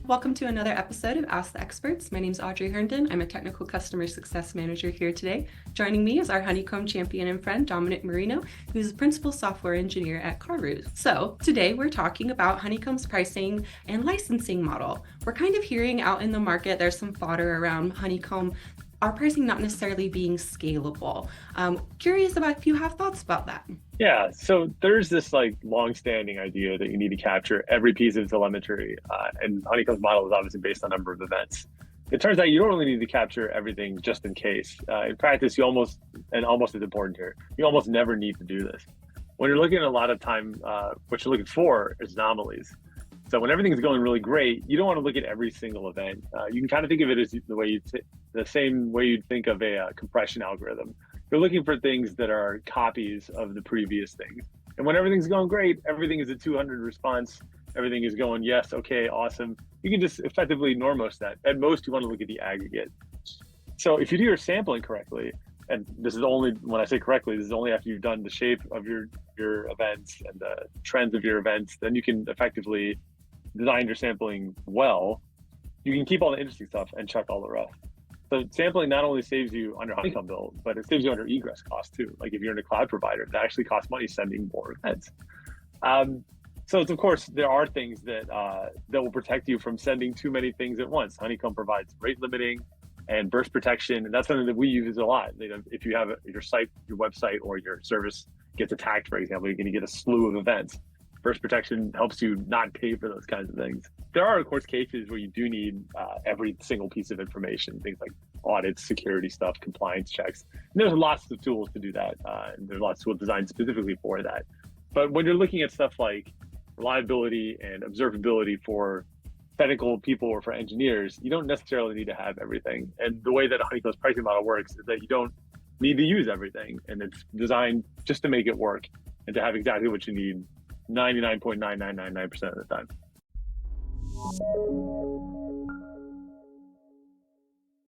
Welcome to another episode of Ask the Experts. My name is Audrey Herndon. I'm a technical customer success manager here today. Joining me is our Honeycomb champion and friend, Dominic Marino, who's a principal software engineer at Cargurus. So today we're talking about Honeycomb's pricing and licensing model. We're kind of hearing out in the market, there's some fodder around Honeycomb, our pricing not necessarily being scalable. Curious about if you have thoughts about that. Yeah, so there's this long-standing idea that you need to capture every piece of telemetry, and Honeycomb's model is obviously based on a number of events. It turns out you don't really need to capture everything just in case. In practice, you almost is important here, you almost never need to do this. When you're looking at a lot of time, what you're looking for is anomalies. So when everything's going really great, you don't want to look at every single event. You can kind of think of it as the same way you'd think of a compression algorithm. You're looking for things that are copies of the previous thing. And when everything's going great, everything is a 200 response, everything is going, yes, okay, awesome. You can just effectively ignore most of that. At most, you want to look at the aggregate. So if you do your sampling correctly, and this is only, when I say correctly, this is only after you've done the shape of your events and the trends of your events, then you can effectively design your sampling well. You can keep all the interesting stuff and check all the rest. So sampling not only saves you on your Honeycomb bill, but it saves you under egress costs too. Like if you're in a cloud provider, that actually costs money sending more events. So of course, there are things that will protect you from sending too many things at once. Honeycomb provides rate limiting and burst protection, and that's something that we use a lot. If you have your website or your service gets attacked, for example, you're going to get a slew of events. Burst protection helps you not pay for those kinds of things. There are, of course, cases where you do need every single piece of information, things like audits, security stuff, compliance checks. And there's lots of tools to do that. And there's lots of tools designed specifically for that. But when you're looking at stuff like reliability and observability for technical people or for engineers, you don't necessarily need to have everything. And the way that a Honeycomb's pricing model works is that you don't need to use everything. And it's designed just to make it work and to have exactly what you need 99.9999% of the time.